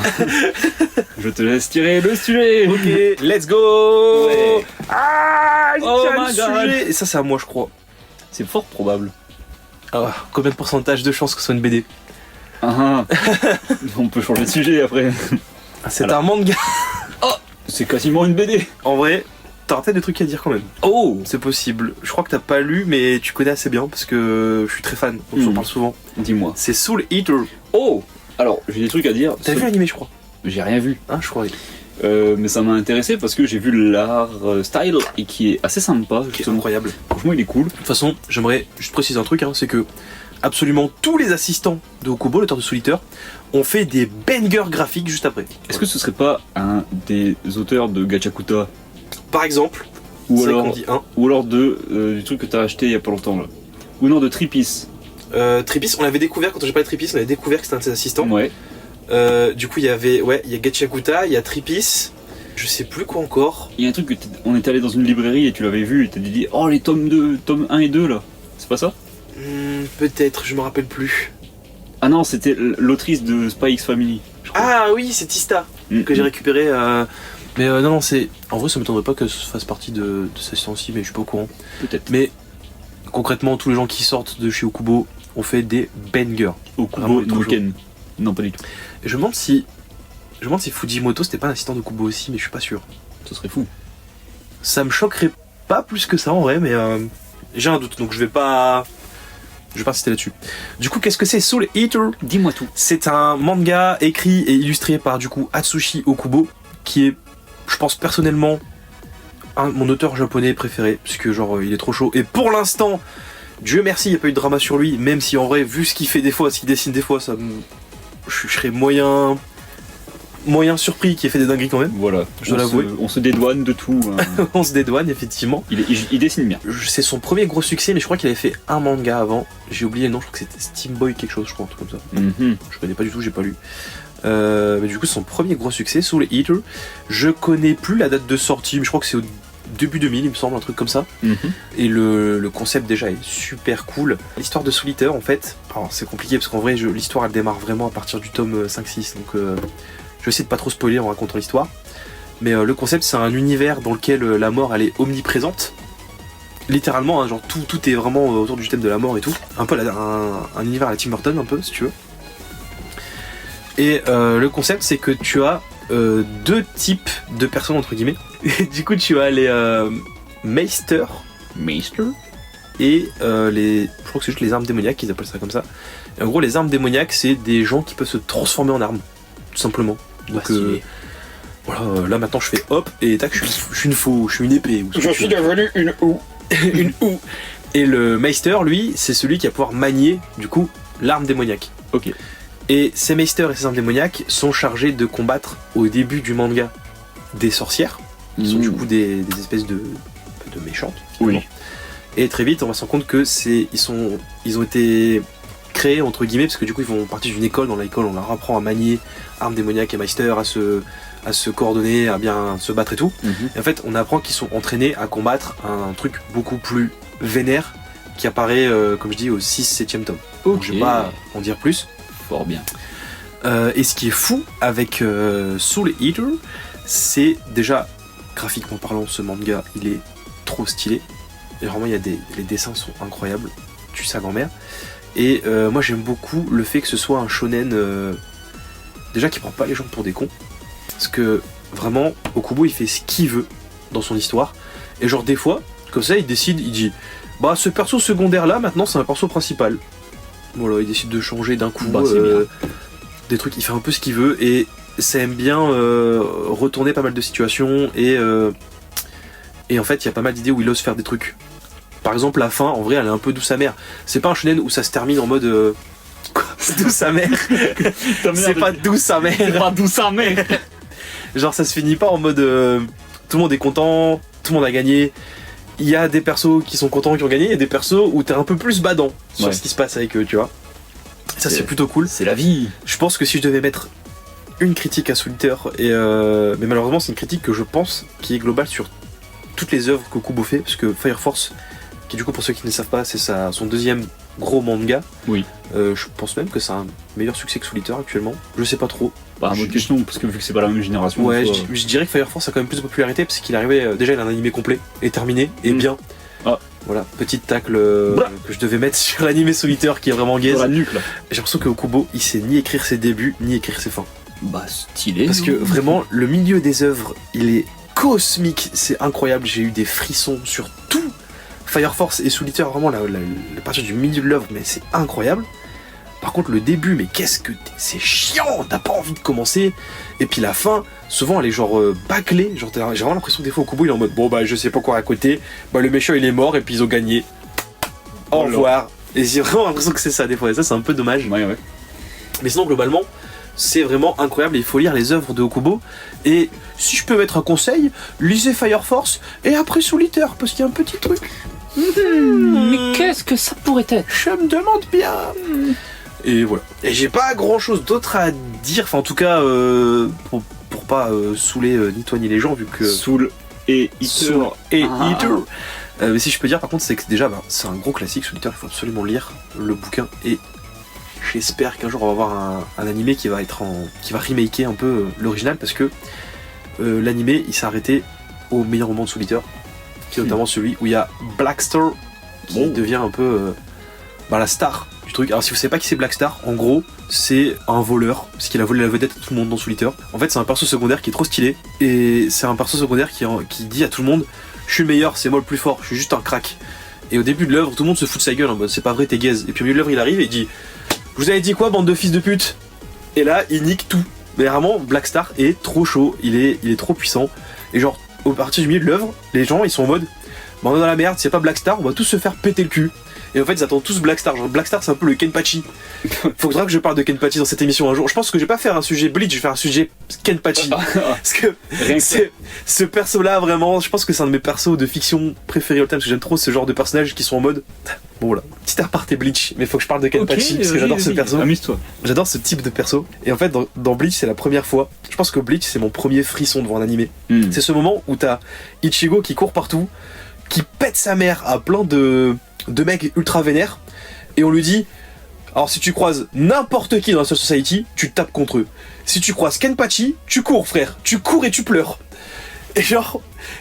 Speaker 2: Je te laisse tirer le sujet.
Speaker 1: Ok, let's go.
Speaker 2: Ouais.
Speaker 1: Ah, il
Speaker 2: Oh
Speaker 1: tient
Speaker 2: my
Speaker 1: le
Speaker 2: God.
Speaker 1: sujet. Et ça, c'est à moi, je crois.
Speaker 2: C'est fort probable.
Speaker 1: Ah, combien de pourcentage de chance que ce soit une BD?
Speaker 2: Ah, on peut changer de sujet après.
Speaker 1: C'est
Speaker 2: Alors.
Speaker 1: un manga.
Speaker 2: C'est quasiment une BD.
Speaker 1: En vrai, t'auras peut-être des trucs à dire quand même.
Speaker 2: Oh,
Speaker 1: C'est possible. Je crois que t'as pas lu, mais tu connais assez bien parce que je suis très fan, donc j'en parle souvent.
Speaker 2: dis-moi.
Speaker 1: C'est Soul Eater.
Speaker 2: Oh, alors j'ai des trucs à dire.
Speaker 1: T'as vu l'animé, je crois?
Speaker 2: J'ai rien vu.
Speaker 1: Hein, je crois.
Speaker 2: Mais ça m'a intéressé parce que j'ai vu l'art style et qui est assez sympa.
Speaker 1: Qui est incroyable.
Speaker 2: Franchement, il est cool.
Speaker 1: De toute façon, j'aimerais juste préciser un truc, c'est que absolument tous les assistants de Okubo, l'auteur de Soul Eater, ont fait des bangers graphiques juste après.
Speaker 2: Est-ce que ce serait pas un des auteurs de Gachakuta
Speaker 1: Par exemple,
Speaker 2: ou
Speaker 1: c'est vrai
Speaker 2: alors,
Speaker 1: qu'on dit un.
Speaker 2: ou alors du truc que t'as acheté il y a pas longtemps là, ou non de Tripis.
Speaker 1: Tripis, on l'avait découvert quand j'ai parlé de Tripis, on avait découvert que c'était un de ses assistants.
Speaker 2: Ouais.
Speaker 1: Du coup, il y a Gachakuta, il y a Tripis, je sais plus quoi encore.
Speaker 2: Il y a un truc que on était allé dans une librairie et tu l'avais vu et t'as dit oh les tomes 1 et 2 là. C'est pas ça?
Speaker 1: Peut-être, je me rappelle plus.
Speaker 2: Ah non, c'était l'autrice de Spy X Family. Je crois.
Speaker 1: Ah oui, c'est Tista que j'ai récupéré. Mais non, c'est. En vrai, ça m'étonnerait pas que ça fasse partie de cette assistant-ci, mais je suis pas au courant.
Speaker 2: Peut-être.
Speaker 1: Mais concrètement, tous les gens qui sortent de chez Okubo ont fait des bangers.
Speaker 2: Okubo
Speaker 1: Vraiment,
Speaker 2: Nuken. Non, pas du tout.
Speaker 1: Et je me demande si Fujimoto c'était pas un assistant de Okubo aussi, mais je suis pas sûr.
Speaker 2: Ce serait fou.
Speaker 1: Ça me choquerait pas plus que ça en vrai, mais j'ai un doute, donc je vais pas insister là-dessus. Du coup, qu'est-ce que c'est Soul Eater?
Speaker 2: Dis-moi tout.
Speaker 1: C'est un manga écrit et illustré par du coup Atsushi Okubo, qui est, je pense personnellement, mon auteur japonais préféré, puisque genre il est trop chaud. Et pour l'instant, Dieu merci, il n'y a pas eu de drama sur lui, même si en vrai, vu ce qu'il fait des fois, ce qu'il dessine des fois, je serais moyen surpris qu'il ait fait des dingueries quand même.
Speaker 2: Voilà,
Speaker 1: je dois l'avouer.
Speaker 2: On se dédouane de tout.
Speaker 1: On se dédouane, effectivement.
Speaker 2: Il dessine bien.
Speaker 1: C'est son premier gros succès, mais je crois qu'il avait fait un manga avant. J'ai oublié le nom, je crois que c'était Steam Boy quelque chose, je crois, un truc comme ça. Je connais pas du tout, j'ai pas lu. Mais du coup, c'est son premier gros succès, Soul Eater. Je connais plus la date de sortie, mais je crois que c'est au début 2000, il me semble, un truc comme ça. Et le concept déjà est super cool. L'histoire de Soul Eater, en fait, alors c'est compliqué parce qu'en vrai, l'histoire elle démarre vraiment à partir du tome 5-6, donc je vais essayer de pas trop spoiler en racontant l'histoire. Mais le concept, c'est un univers dans lequel la mort elle est omniprésente. Littéralement, genre tout est vraiment autour du thème de la mort et tout. Un peu un univers à la Tim Burton, un peu, si tu veux. Et le concept, c'est que tu as deux types de personnes, entre guillemets. Et du coup, tu as les Meister. Et je crois que c'est juste les armes démoniaques, ils appellent ça comme ça. Et en gros, les armes démoniaques, c'est des gens qui peuvent se transformer en armes, tout simplement. Donc voilà, là maintenant je fais hop, et tac, je suis une faux, je suis une épée.
Speaker 2: Je suis devenu une houe.
Speaker 1: Une houe. Et le Meister, lui, c'est celui qui va pouvoir manier, du coup, l'arme démoniaque.
Speaker 2: Ok.
Speaker 1: Et ces Meisters et ces armes démoniaques sont chargés de combattre au début du manga des sorcières, qui sont du coup des espèces de méchantes.
Speaker 2: Oui.
Speaker 1: Et très vite, on va se rendre compte que ils ont été créés entre guillemets parce que du coup ils font partie d'une école. Dans l'école, on leur apprend à manier armes démoniaques et Meister, à se coordonner, à bien se battre et tout. Et en fait, on apprend qu'ils sont entraînés à combattre un truc beaucoup plus vénère qui apparaît, comme je dis, au 6-7ème tome. Donc, je vais pas en dire plus.
Speaker 2: Fort bien.
Speaker 1: Et ce qui est fou avec Soul Eater, c'est déjà, graphiquement parlant, ce manga, il est trop stylé. Et vraiment, les dessins sont incroyables. Tu sais, grand-mère. Et moi, j'aime beaucoup le fait que ce soit un shonen, déjà qui prend pas les gens pour des cons. Parce que, vraiment, Okubo, il fait ce qu'il veut dans son histoire. Et genre, des fois, comme ça, il décide, il dit, bah, ce perso secondaire-là, maintenant, c'est un perso principal. Voilà, il décide de changer d'un coup des trucs, il fait un peu ce qu'il veut et ça aime bien retourner pas mal de situations et en fait il y a pas mal d'idées où il ose faire des trucs. Par exemple la fin, en vrai elle est un peu douce amère. C'est pas un shonen où ça se termine en mode quoi, douce amère. C'est pas douce amère.
Speaker 2: C'est pas douce amère.
Speaker 1: Genre ça se finit pas en mode tout le monde est content, tout le monde a gagné. Il y a des persos qui sont contents qui ont gagné et des persos où t'es un peu plus badant sur ce qui se passe avec eux, tu vois. Ça c'est plutôt cool.
Speaker 2: C'est la vie.
Speaker 1: Je pense que si je devais mettre une critique à Soul Eater, mais malheureusement c'est une critique que je pense qui est globale sur toutes les œuvres que Kubo fait, parce que Fire Force, qui du coup pour ceux qui ne le savent pas, c'est son deuxième gros manga.
Speaker 2: Oui.
Speaker 1: Je pense même que c'est un meilleur succès que Soul Eater actuellement. Je sais pas trop.
Speaker 2: Pas un mot de question, parce que vu que c'est pas la même génération.
Speaker 1: Ouais, je dirais que Fire Force a quand même plus de popularité parce qu'il arrivait déjà il a un animé complet et terminé et bien.
Speaker 2: Ah.
Speaker 1: Voilà, petite tacle que je devais mettre sur l'animé Soul Eater qui est vraiment gaze.
Speaker 2: Sur la nuque là.
Speaker 1: J'ai l'impression que Okubo il sait ni écrire ses débuts ni écrire ses fins.
Speaker 2: Bah stylé.
Speaker 1: Parce que vraiment le milieu des œuvres il est cosmique, c'est incroyable, j'ai eu des frissons sur tout. Fire Force et Soul Eater vraiment la partie du milieu de l'œuvre mais c'est incroyable. Par par contre le début, mais qu'est-ce que c'est chiant, t'as pas envie de commencer. Et puis la fin, souvent elle est genre bâclée, genre j'ai vraiment l'impression que des fois Okubo il est en mode bon bah je sais pas quoi raconter, bah le méchant il est mort et puis ils ont gagné. Au revoir. Et j'ai vraiment l'impression que c'est ça des fois, et ça c'est un peu dommage.
Speaker 2: Ouais.
Speaker 1: Mais sinon globalement, c'est vraiment incroyable, il faut lire les œuvres de Okubo. Et si je peux mettre un conseil, lisez Fire Force et après Solitaire, parce qu'il y a un petit truc.
Speaker 3: Mais qu'est-ce que ça pourrait être?
Speaker 1: Je me demande bien. Et voilà. Et j'ai pas grand chose d'autre à dire, enfin en tout cas pour pas saouler ni toi ni les gens vu que...
Speaker 2: Soul et Eater.
Speaker 1: Soul et Eater. Mais si je peux dire par contre c'est que déjà c'est un gros classique, Solitaire, il faut absolument lire le bouquin et j'espère qu'un jour on va avoir un animé qui va remaker un peu l'original parce que l'animé il s'est arrêté au meilleur moment de Solitaire, qui est notamment celui où il y a Blackstar qui devient un peu la star du truc. Alors si vous savez pas qui c'est Blackstar, en gros c'est un voleur, parce qu'il a volé la vedette à tout le monde dans Solitaire. En fait c'est un perso secondaire qui est trop stylé, et c'est un perso secondaire qui dit à tout le monde je suis le meilleur, c'est moi le plus fort, je suis juste un crack. Et au début de l'œuvre tout le monde se fout de sa gueule en mode c'est pas vrai t'es gaze. Et puis au milieu de l'œuvre il arrive et il dit je vous avais dit quoi bande de fils de pute. Et là il nique tout. Mais vraiment Blackstar est trop chaud, il est trop puissant. Et genre au partir du milieu de l'œuvre, les gens ils sont en mode bah on est dans la merde, s'il n'y a pas Blackstar, on va tous se faire péter le cul. Et en fait ils attendent tous Blackstar, genre Blackstar c'est un peu le Kenpachi. Faudra que je parle de Kenpachi dans cette émission un jour. Je pense que je vais pas faire un sujet Bleach, je vais faire un sujet Kenpachi. Parce que ce perso là vraiment, je pense que c'est un de mes persos de fiction préférés all time, parce que j'aime trop ce genre de personnages qui sont en mode bon voilà, petit aparté Bleach, mais faut que je parle de Kenpachi parce que j'adore ce perso.
Speaker 2: Amuse-toi.
Speaker 1: J'adore ce type de perso. Et en fait dans Bleach c'est la première fois, je pense que Bleach c'est mon premier frisson devant un animé. C'est ce moment où t'as Ichigo qui court partout, qui pète sa mère à plein de mecs ultra vénères, et on lui dit alors si tu croises n'importe qui dans la Society, tu tapes contre eux. Si tu croises Kenpachi, tu cours frère, tu cours et tu pleures. Et genre,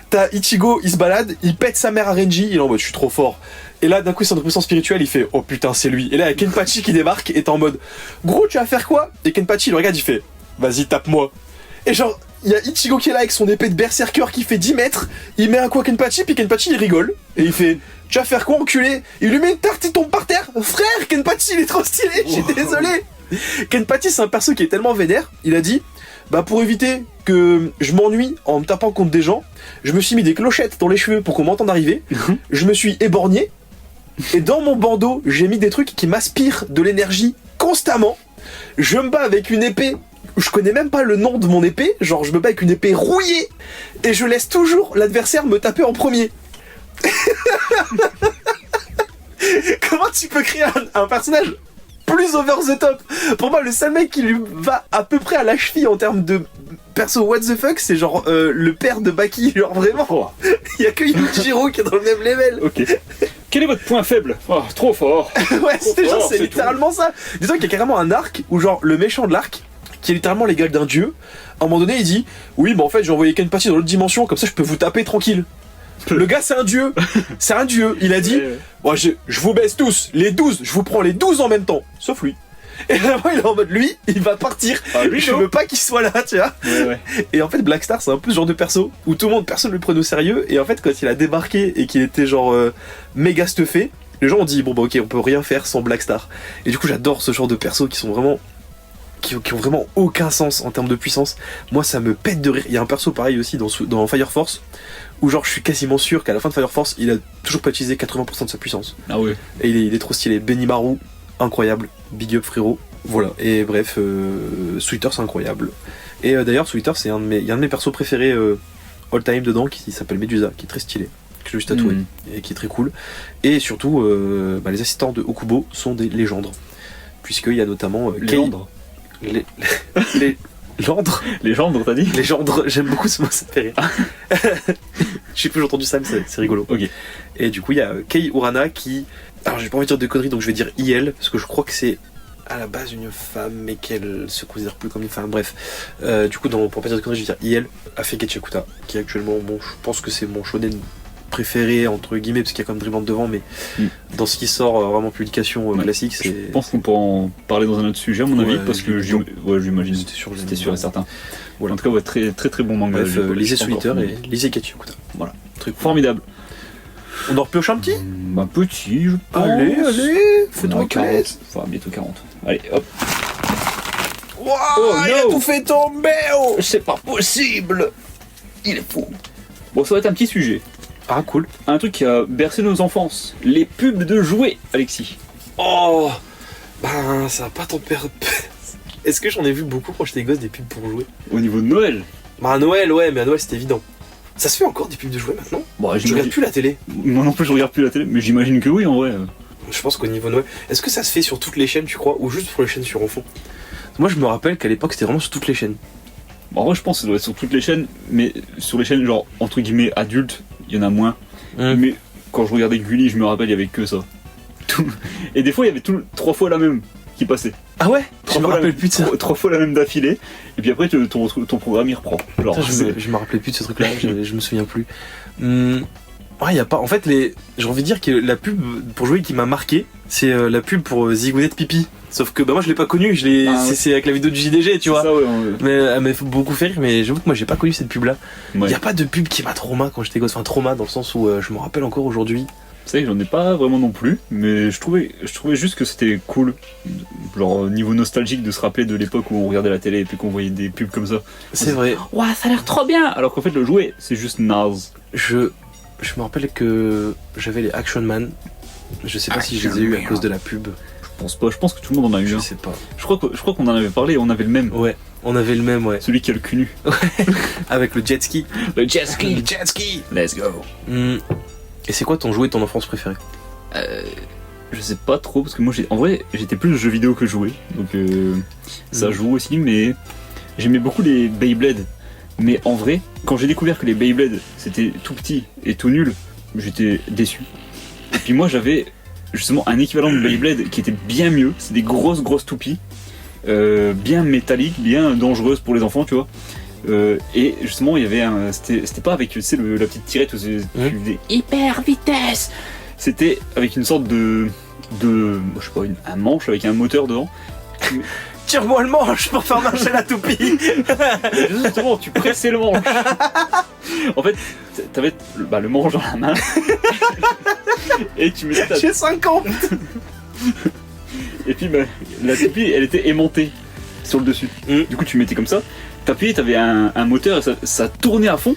Speaker 1: t'as Ichigo, il se balade, il pète sa mère à Renji, il est en mode je suis trop fort. Et là d'un coup c'est une puissance spirituelle, il fait oh putain c'est lui. Et là il y a Kenpachi qui débarque et t'es en mode gros tu vas faire quoi? Et Kenpachi il le regarde, il fait vas-y tape-moi. Et genre il y a Ichigo qui est là avec son épée de berserker qui fait 10 mètres, il met un coup à Kenpachi, puis Kenpachi il rigole, et il fait tu vas faire quoi enculé? Il lui met une tarte, il tombe par terre. Frère, Kenpachi il est trop stylé, je suis désolé. Kenpachi c'est un perso qui est tellement vénère, il a dit bah pour éviter que je m'ennuie en me tapant contre des gens, je me suis mis des clochettes dans les cheveux pour qu'on m'entende arriver, je me suis éborgné, et dans mon bandeau j'ai mis des trucs qui m'aspirent de l'énergie constamment, je me bats avec une épée. Je connais même pas le nom de mon épée, genre je me bats avec une épée rouillée et je laisse toujours l'adversaire me taper en premier. Comment tu peux créer un personnage plus over the top? Pour moi le seul mec qui lui va à peu près à la cheville en termes de perso what the fuck c'est genre le père de Baki, genre vraiment. Il y a que Yujiro qui est dans le même level.
Speaker 2: Ok. Quel est votre point faible? Oh, trop fort.
Speaker 1: Ouais c'est littéralement ça. Disons qu'il y a carrément un arc où genre le méchant de l'arc, qui est littéralement l'égal d'un dieu, à un moment donné il dit oui bah en fait j'ai envoyé Kenpachi dans l'autre dimension comme ça je peux vous taper tranquille. Le gars c'est un dieu, il a dit moi je vous baisse tous, les 12, je vous prends les 12 en même temps, sauf lui. Et vraiment il est en mode lui, il va partir, je veux pas qu'il soit là tu vois. Ouais. Et en fait Blackstar c'est un peu ce genre de perso où personne ne le prenait au sérieux, et en fait quand il a débarqué et qu'il était genre méga stuffé, les gens ont dit bon bah ok on peut rien faire sans Blackstar. Et du coup j'adore ce genre de persos qui sont vraiment qui ont vraiment aucun sens en termes de puissance. Moi ça me pète de rire. Il y a un perso pareil aussi dans Fire Force où genre je suis quasiment sûr qu'à la fin de Fire Force il a toujours pas utilisé 80% de sa puissance.
Speaker 2: Ah ouais.
Speaker 1: Et il est trop stylé. Benimaru, incroyable, big up frérot. Voilà, et bref, Sweeter c'est incroyable. Et d'ailleurs Sweeter c'est il y a un de mes persos préférés all time dedans qui s'appelle Medusa, qui est très stylé, que je vais juste tatouer et qui est très cool. Et surtout les assistants de Okubo sont des légendes, puisqu'il y a notamment
Speaker 2: Léandre.
Speaker 1: Les Lendre.
Speaker 2: Légendre, t'as dit?
Speaker 1: Légendre, j'aime beaucoup ce mot, ça me fait rire. Je sais plus, j'ai entendu ça, mais c'est rigolo.
Speaker 2: Ok.
Speaker 1: Et du coup, il y a Kei Urana qui. Alors, j'ai pas envie de dire de conneries, donc je vais dire IL, parce que je crois que c'est à la base une femme, mais qu'elle se considère plus comme une femme. Bref. Du coup, pour pas dire de conneries, je vais dire IL, Afekechakuta, qui est actuellement, je pense que c'est mon shonen préféré entre guillemets parce qu'il y a quand même Dreamland devant, mais dans ce qui sort vraiment publication classique, c'est.
Speaker 2: Je pense qu'on peut en parler dans un autre sujet à mon avis, parce que j'imagine c'était sûr et certain. Voilà. En tout cas très très très bon manga.
Speaker 1: Bref, lisez Solitaire et lisez Kechakuta.
Speaker 2: Voilà, truc formidable.
Speaker 1: On en repioche un petit?
Speaker 2: Un petit, je pense.
Speaker 1: Allez,
Speaker 2: On
Speaker 1: fais-toi
Speaker 2: a 40.
Speaker 1: plaisir.
Speaker 2: Enfin, bientôt 40. Allez, hop.
Speaker 1: Waouh,
Speaker 2: Oh,
Speaker 1: il a
Speaker 2: no.
Speaker 1: tout fait tomber, oh.
Speaker 2: C'est pas possible. Il est fou. Bon, ça va être un petit sujet.
Speaker 1: Ah, cool.
Speaker 2: Un truc qui a bercé nos enfances. Les pubs de jouets, Alexis.
Speaker 1: Oh, ben, ça va pas ton père. Est-ce que j'en ai vu beaucoup quand j'étais gosse des pubs pour jouer?
Speaker 2: Au niveau de Noël.
Speaker 1: Bah, à Noël, ouais, mais à Noël, c'était évident. Ça se fait encore des pubs de jouets maintenant?
Speaker 2: Bon,
Speaker 1: Je regarde plus la télé.
Speaker 2: Moi non plus, je regarde plus la télé, mais j'imagine que oui, en vrai.
Speaker 1: Je pense qu'au niveau Noël. Est-ce que ça se fait sur toutes les chaînes, tu crois? Ou juste sur les chaînes sur enfants? Moi, je me rappelle qu'à l'époque, c'était vraiment sur toutes les chaînes.
Speaker 2: Bon, en vrai, je pense que ça doit être sur toutes les chaînes, mais sur les chaînes, genre, entre guillemets, adultes, il y en a moins. Mais quand je regardais Gulli, je me rappelle, il y avait que ça. Tout. Et des fois, il y avait 3 fois la même qui passait.
Speaker 1: Ah ouais? Je me
Speaker 2: fois
Speaker 1: rappelle plus de ça.
Speaker 2: 3 fois la même d'affilée, et puis après, ton programme, il reprend. Genre,
Speaker 1: Putain, je me rappelais plus de ce truc-là, je me souviens plus. Ouais, y a pas. En fait, j'ai envie de dire que la pub pour jouer qui m'a marqué, c'est la pub pour Zigounette Pipi. Sauf que bah, moi je l'ai pas connue,
Speaker 2: Ah, ouais.
Speaker 1: c'est avec la vidéo du JDG, tu vois.
Speaker 2: Ça, ouais,
Speaker 1: Mais elle m'a fait beaucoup fait rire, mais j'avoue que moi j'ai pas connu cette pub-là.
Speaker 2: ouais.
Speaker 1: Y a pas de pub qui m'a trauma quand j'étais gosse, enfin trauma dans le sens où je me rappelle encore aujourd'hui.
Speaker 2: C'est vrai que j'en ai pas vraiment non plus, mais je trouvais juste que c'était cool, genre niveau nostalgique, de se rappeler de l'époque où on regardait la télé et puis qu'on voyait des pubs comme ça.
Speaker 1: C'est vrai.
Speaker 3: Ouah, ça a l'air trop bien.
Speaker 2: Alors qu'en fait, le jouet, c'est juste naze.
Speaker 1: Je me rappelle que j'avais les Action Man. Je sais pas si je les ai eu à cause de la pub.
Speaker 2: Je pense pas, je pense que tout le monde en a eu
Speaker 1: Je
Speaker 2: un.
Speaker 1: sais pas.
Speaker 2: Je crois qu'on en avait parlé, on avait le même.
Speaker 1: Ouais, on avait le même, ouais.
Speaker 2: Celui qui a le cul nu.
Speaker 1: Avec le jet ski.
Speaker 2: Le jet ski.
Speaker 1: Le jet ski.
Speaker 2: Let's go.
Speaker 1: Et c'est quoi ton jouet de ton enfance préféré?
Speaker 2: Je sais pas trop, parce que moi, en vrai, j'étais plus jeux vidéo que jouet. Donc ça joue aussi, mais j'aimais beaucoup les Beyblade. Mais en vrai, quand j'ai découvert que les Beyblade, c'était tout petit et tout nul, j'étais déçu. Et puis moi, j'avais justement un équivalent de Beyblade qui était bien mieux. C'est des grosses toupies, bien métalliques, bien dangereuses pour les enfants, tu vois. Et justement, il y avait c'était pas avec, tu sais, la petite tirette où tu faisais
Speaker 3: Hyper vitesse.
Speaker 2: c'était avec une sorte de je sais pas, un manche avec un moteur dedans.
Speaker 1: Tire-moi le manche pour faire marcher la toupie.
Speaker 2: Justement, tu pressais le manche. En fait, t'avais le manche dans la main. Et tu mettais
Speaker 1: J'ai 5 ans.
Speaker 2: Et puis la toupie, elle était aimantée sur le dessus. Du coup, tu mettais comme ça. T'appuyais, t'avais un moteur et ça tournait à fond.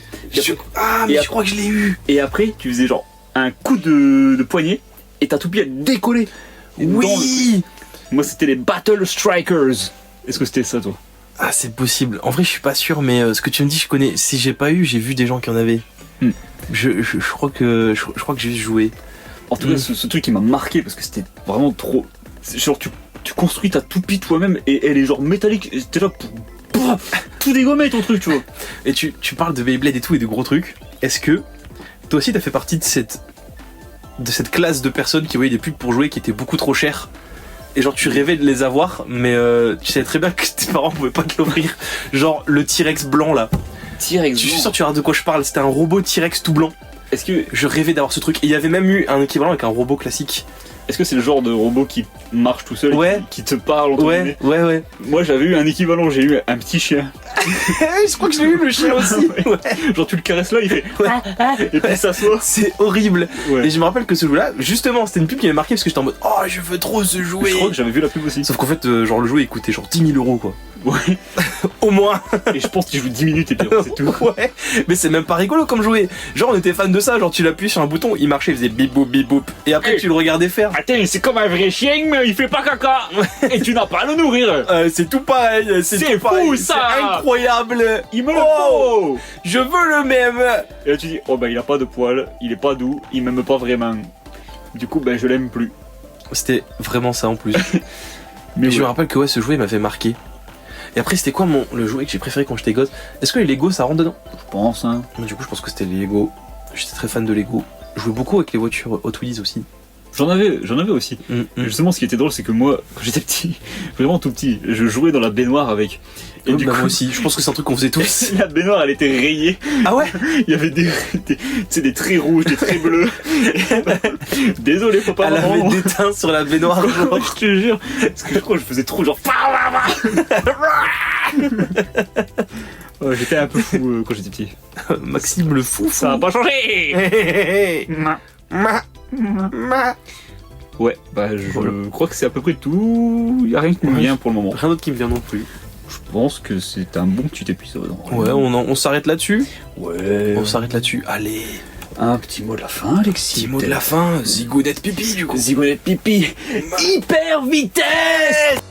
Speaker 1: Ah, mais je crois que je l'ai eu.
Speaker 2: Et après, tu faisais genre un coup de poignet et ta toupie elle décollait.
Speaker 1: Oui.
Speaker 2: Moi, c'était les Battle Strikers. Est-ce que c'était ça, toi?
Speaker 1: Ah, c'est possible. En vrai, je suis pas sûr, mais ce que tu me dis, je connais. Si j'ai pas eu, j'ai vu des gens qui en avaient. Je crois que j'ai juste joué.
Speaker 2: En tout cas, ce truc qui m'a marqué parce que c'était vraiment trop. C'est genre, tu construis ta toupie toi-même et elle est genre métallique. Et t'es là pour tout dégommer ton truc, tu vois.
Speaker 1: Et tu parles de Beyblade et tout et de gros trucs. Est-ce que toi aussi t'as fait partie de cette classe de personnes qui voyaient des pubs pour jouer qui étaient beaucoup trop chères? Et genre tu rêvais de les avoir, mais tu savais très bien que tes parents pouvaient pas te l'offrir. Genre le T-Rex blanc là.
Speaker 2: T-Rex.
Speaker 1: Je suis sûr que tu vois de quoi je parle. C'était un robot T-Rex tout blanc.
Speaker 2: Est-ce que
Speaker 1: Je rêvais d'avoir ce truc. Et il y avait même eu un équivalent avec un robot classique.
Speaker 2: c'est le genre de robot qui marche tout seul,
Speaker 1: Ouais.
Speaker 2: qui te parle entre guillemets?
Speaker 1: Ouais.
Speaker 2: Moi, j'avais eu un équivalent. J'ai eu un petit chien.
Speaker 1: Je crois que j'ai eu le chien aussi. Ouais.
Speaker 2: Genre tu le caresses là, il fait
Speaker 1: Ouais.
Speaker 2: et puis il s'assoit.
Speaker 1: C'est horrible.
Speaker 2: Ouais.
Speaker 1: Et je me rappelle que ce jeu-là, justement, c'était une pub qui m'avait marqué parce que j'étais en mode oh, je veux trop ce jouet.
Speaker 2: Je crois que j'avais vu la pub aussi.
Speaker 1: Sauf qu'en fait, genre le jouet il coûtait genre 10 000 euros quoi.
Speaker 2: Ouais.
Speaker 1: Au moins.
Speaker 2: Et je pense qu'il joue 10 minutes et puis c'est tout.
Speaker 1: Ouais. Mais c'est même pas rigolo comme jouet. Genre on était fan de ça, genre tu l'appuies sur un bouton, il marchait, il faisait bip boop bip boop. Et après
Speaker 2: Hey.
Speaker 1: tu le regardais faire.
Speaker 2: Attends, c'est comme un vrai chien, mais il fait pas caca. Et tu n'as pas à le nourrir.
Speaker 1: C'est tout pareil,
Speaker 2: C'est
Speaker 1: tout
Speaker 2: fou,
Speaker 1: pareil,
Speaker 2: ça.
Speaker 1: c'est incroyable.
Speaker 2: Il me le
Speaker 1: Oh.
Speaker 2: faut.
Speaker 1: Je veux le même.
Speaker 2: Et là tu dis, oh bah il a pas de poils, il est pas doux, il m'aime pas vraiment. Du coup, ben je l'aime plus.
Speaker 1: C'était vraiment ça en plus.
Speaker 2: Mais
Speaker 1: Je
Speaker 2: ouais.
Speaker 1: me rappelle que ouais, ce jouet m'avait marqué. Et après, c'était quoi le jouet que j'ai préféré quand j'étais gosse? Est-ce que les Lego ça rentre dedans?
Speaker 2: Je pense, hein.
Speaker 1: Du coup, je pense que c'était les Lego. J'étais très fan de Lego. Je jouais beaucoup avec les voitures Hot Wheels aussi.
Speaker 2: J'en avais aussi. Justement, ce qui était drôle, c'est que moi, quand j'étais petit, vraiment tout petit, je jouais dans la baignoire avec. Et
Speaker 1: Ouais,
Speaker 2: du
Speaker 1: bah,
Speaker 2: coup,
Speaker 1: moi aussi, je pense que c'est un truc qu'on faisait tous.
Speaker 2: la baignoire, elle était rayée.
Speaker 1: Ah ouais?
Speaker 2: Il y avait tu sais, des traits rouges, des traits bleus. Désolé, papa,
Speaker 1: Elle
Speaker 2: maman.
Speaker 1: avait des teints sur la baignoire. genre.
Speaker 2: Je te jure. Parce que je crois que je faisais trop genre. Ouais, j'étais un peu fou quand j'étais petit.
Speaker 1: Maxime le fou.
Speaker 2: Ça a pas changé. Ouais, bah je crois que c'est à peu près tout. Y a rien qui me vient pour le moment.
Speaker 1: Rien d'autre qui me vient non plus.
Speaker 2: Je pense que c'est un bon petit épisode.
Speaker 1: Ouais, on s'arrête là-dessus.
Speaker 2: Ouais.
Speaker 1: On s'arrête là-dessus. Allez.
Speaker 2: Un petit mot de la fin, Alexis.
Speaker 1: Petit mot de la fin. Zigounette pipi du coup.
Speaker 2: Zigounette pipi. Hyper vitesse.